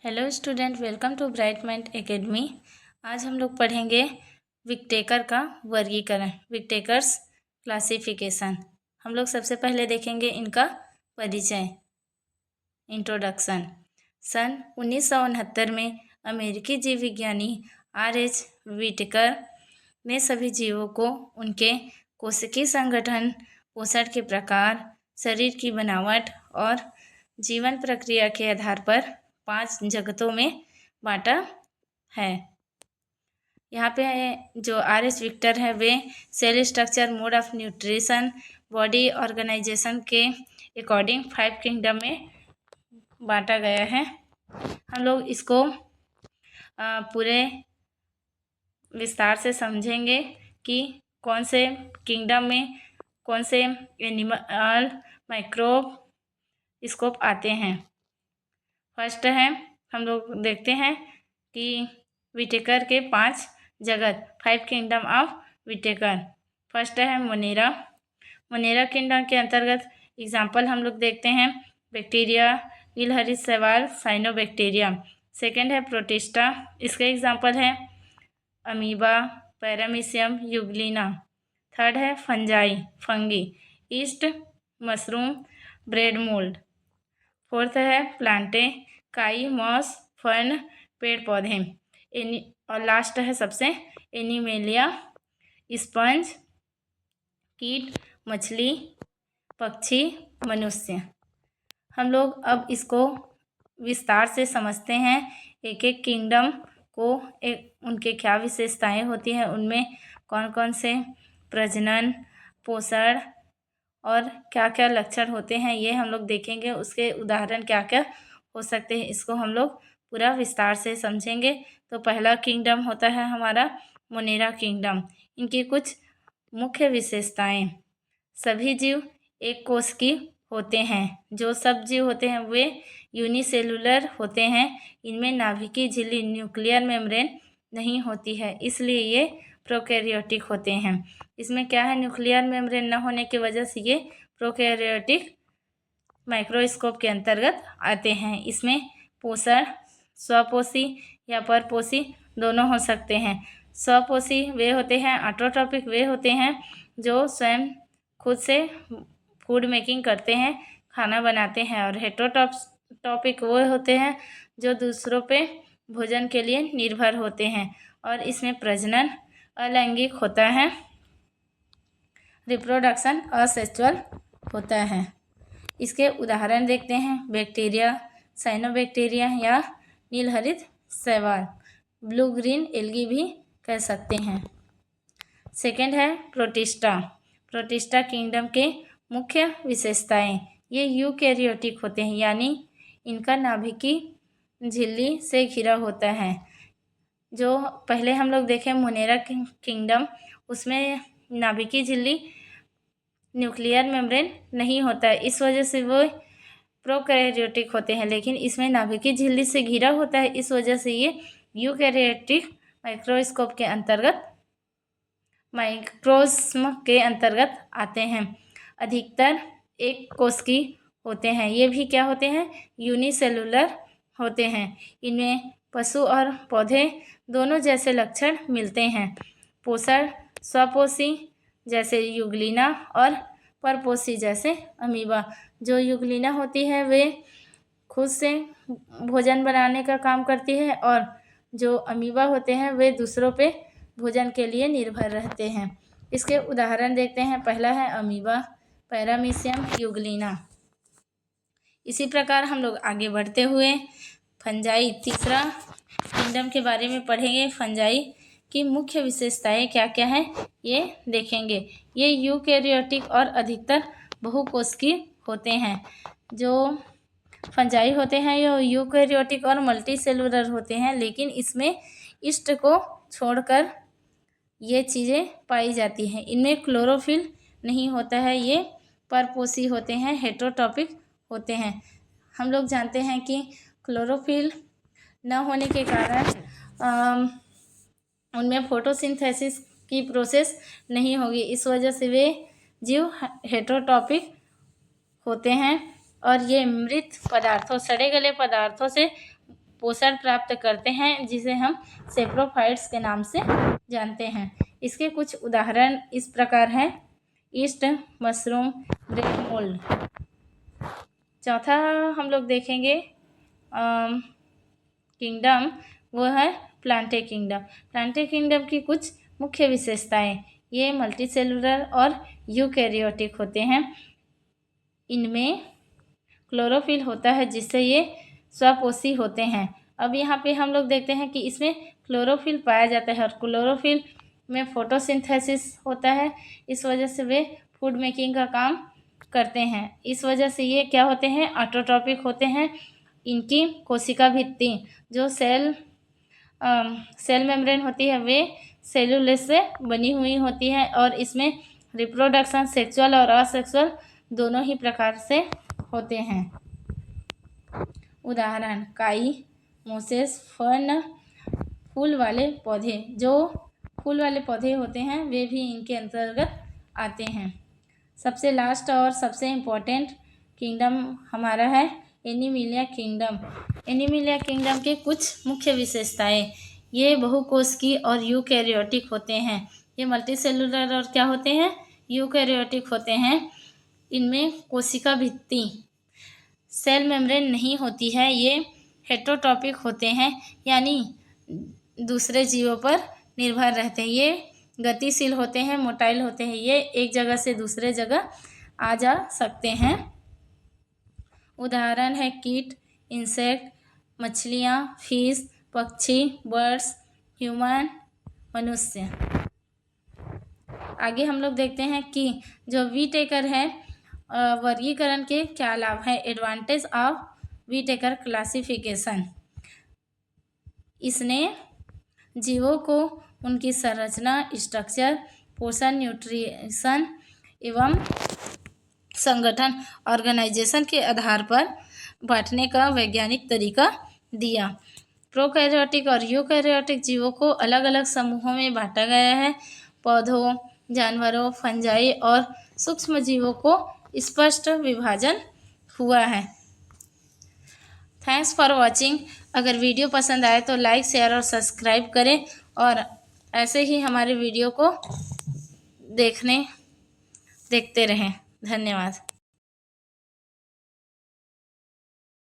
Hello student, welcome to Bright Mind Academy. आज हम लोग पढ़ेंगे विक्टेकर का वर्गीकरण, विक्टेकर्स क्लासिफिकेशन। हम लोग सबसे पहले देखेंगे इनका परिचय, इंट्रोडक्शन। सन 1969 में अमेरिकी जीव विज्ञानी R.H. विटेकर ने सभी जीवों को उनके कोशिकीय संगठन, पोषण के प्रकार, शरीर की बनावट और जीवन प्रक्रिया के आधार पर 5 जगतों में बांटा है। यहाँ पे जो R.H. विक्टर है वे cell structure, mode of nutrition, body organisation के अकॉर्डिंग 5 किंगडम में बांटा गया है। हम लोग इसको पूरे विस्तार से समझेंगे कि कौन से किंगडम में कौन से एनिमल, माइक्रोब, स्कोप आते हैं। फर्स्ट है, हम लोग देखते हैं कि विटेकर के 5 जगत, 5 किंगडम ऑफ विटेकर। फर्स्ट है मोनेरा। मोनेरा किंगडम के अंतर्गत एग्जाम्पल हम लोग देखते हैं बैक्टीरिया, नीलहरित शैवाल, साइनोबैक्टीरिया। सेकेंड है प्रोटिस्टा, इसके एग्जाम्पल है अमीबा, पैरामीशियम, यूग्लिना। थर्ड है fungi, east, mushroom, bread mould. Fourth है प्लांटे, काई, मॉस, फर्न, पेड़ पौधे। और लास्ट है सबसे एनिमेलिया, स्पंज, कीट, मछली, पक्षी, मनुष्य। हम लोग अब इसको विस्तार से समझते हैं। एक एक किंगडम को उनके क्या विशेषताएं होती हैं, उनमें कौन कौन से प्रजनन, पोषण और क्या क्या लक्षण होते हैं, ये हम लोग देखेंगे। उसके उदाहरण क्या क्या हो सकते हैं, इसको हम लोग पूरा विस्तार से समझेंगे। तो पहला किंगडम होता है हमारा मोनेरा किंगडम। इनकी कुछ मुख्य विशेषताएं। सभी जीव एक कोश की होते हैं। जो सब जीव होते हैं वे यूनिसेलुलर होते हैं। इनमें नाभिकीय झिल्ली, न्यूक्लियर मेम्ब्रेन नहीं होती है, इसलिए ये प्रोकैरियोटिक होते हैं। इसमें क्या है, न्यूक्लियर मेम्ब्रेन न होने की वजह से ये प्रोकैरियोटिक माइक्रोस्कोप के अंतर्गत आते हैं। इसमें पोषण स्वपोषी या परपोषी दोनों हो सकते हैं। स्वपोषी वे होते हैं, ऑटोट्रॉपिक वे होते हैं जो स्वयं खुद से फूड मेकिंग करते हैं, खाना बनाते हैं। और हेटेरोटॉपिक वो होते हैं जो दूसरों पे भोजन के लिए निर्भर होते हैं। और इसमें प्रजनन अलैंगिक होता है, रिप्रोडक्शन असेक्सुअल होता है। इसके उदाहरण देखते हैं बैक्टीरिया, साइनोबैक्टीरिया या नीलहरित शैवाल, ब्लू ग्रीन एल्गी भी कह सकते हैं। सेकेंड है प्रोटिस्टा। प्रोटिस्टा किंगडम के मुख्य विशेषताएं, ये यूकैरियोटिक होते हैं, यानी इनका नाभिकीय झिल्ली से घिरा होता है। जो पहले हम लोग देखें मोनेरा किंगडम, उसमें नाभिकीय झिल्ली, न्यूक्लियर मेम्ब्रेन नहीं होता है, इस वजह से वो प्रोकैरियोटिक होते हैं। लेकिन इसमें नाभिकीय झिल्ली से घिरा होता है, इस वजह से ये यूकैरियोटिक माइक्रोस्कोप के अंतर्गत, माइक्रोस्म के अंतर्गत आते हैं। अधिकतर एक कोशिकी होते हैं। ये भी क्या होते हैं, यूनिसेलुलर होते हैं। इनमें पशु और पौधे दोनों जैसे लक्षण मिलते हैं। पोषण स्वपोषी जैसे यूग्लिना और परपोषी जैसे अमीबा। जो यूग्लिना होती है वे खुद से भोजन बनाने का काम करती है, और जो अमीबा होते हैं वे दूसरों पे भोजन के लिए निर्भर रहते हैं। इसके उदाहरण देखते हैं। पहला है अमीबा, पैरामीशियम, यूग्लिना। इसी प्रकार हम लोग आगे बढ़ते हुए फंजाई, तीसरा किंगडम के बारे में पढ़ेंगे। फंजाई की मुख्य विशेषताएं क्या क्या है ये देखेंगे। ये यूकैरियोटिक और अधिकतर बहुकोशिकीय होते हैं। जो फंजाई होते हैं ये यूकैरियोटिक और मल्टी सेलुलर होते हैं, लेकिन इसमें ईस्ट को छोड़कर ये चीज़ें पाई जाती हैं। इनमें क्लोरोफिल नहीं होता है, ये परपोषी होते हैं, हेटेरोटॉपिक होते हैं। हम लोग जानते हैं कि क्लोरोफिल न होने के कारण उनमें फोटोसिंथेसिस की प्रोसेस नहीं होगी, इस वजह से वे जीव हेटेरोटॉपिक होते हैं। और ये मृत पदार्थों, सड़े गले पदार्थों से पोषण प्राप्त करते हैं, जिसे हम सेप्रोफाइट्स के नाम से जानते हैं। इसके कुछ उदाहरण इस प्रकार हैं: ईस्ट, मशरूम, ब्रेड मोल्ड। चौथा हम लोग देखेंगे किंगडम, वो है प्लांटे किंगडम। प्लांटे किंगडम की कुछ मुख्य विशेषताएं: ये मल्टीसेलुलर और यूकैरियोटिक होते हैं। इनमें क्लोरोफिल होता है, जिससे ये स्वपोषी होते हैं। अब यहाँ पे हम लोग देखते हैं कि इसमें क्लोरोफिल पाया जाता है, और क्लोरोफिल में फोटोसिंथेसिस होता है। इस वजह से वे फूड मेकिंग का काम करते हैं। इस वजह से ये क्या होते हैं, ऑटोट्रॉपिक होते हैं। इनकी कोशिका भित्ति जो सेल मेम्ब्रेन होती है, वे सेलुलोज से बनी हुई होती है, और इसमें रिप्रोडक्शन सेक्सुअल और असेक्सुअल दोनों ही प्रकार से होते हैं। उदाहरण: काई, मोसेस, फर्न। फूल वाले पौधे, जो फूल वाले पौधे होते हैं, वे भी इनके अंतर्गत आते हैं। सबसे लास्ट और सबसे इम्पोर्टेंट किंगडम हमारा है एनीमिलिया किंगडम। एनीमिलिया किंगडम के कुछ मुख्य विशेषताएं: ये बहुकोशिकीय और यूकैरियोटिक होते हैं। ये मल्टीसेलुलर और क्या होते हैं, यूकैरियोटिक होते हैं। इनमें कोशिका भित्ति सेल मेम्ब्रेन नहीं होती है। ये हेटेरोट्रॉपिक होते हैं, यानी दूसरे जीवों पर निर्भर रहते हैं। ये गतिशील होते हैं, मोटाइल होते हैं। ये एक जगह से दूसरे जगह आ जा सकते हैं। उदाहरण है कीट, इंसेक्ट, मछलियाँ, फिश, पक्षी, बर्ड्स, ह्यूमन, मनुष्य। आगे हम लोग देखते हैं कि जो वीटेकर है, वर्गीकरण के क्या लाभ है। एडवांटेज ऑफ वीटेकर क्लासिफिकेशन: इसने जीवों को उनकी संरचना, स्ट्रक्चर, पोषण, न्यूट्रिशन एवं संगठन, ऑर्गेनाइजेशन के आधार पर बांटने का वैज्ञानिक तरीका दिया। प्रोकैरियोटिक और यूकैरियोटिक जीवों को अलग अलग समूहों में बांटा गया है। पौधों, जानवरों, फंजाई और सूक्ष्म जीवों को स्पष्ट विभाजन हुआ है। Thanks for watching. अगर वीडियो पसंद आए तो लाइक, शेयर और सब्सक्राइब करें, और ऐसे ही हमारे वीडियो को देखते रहें। धन्यवाद।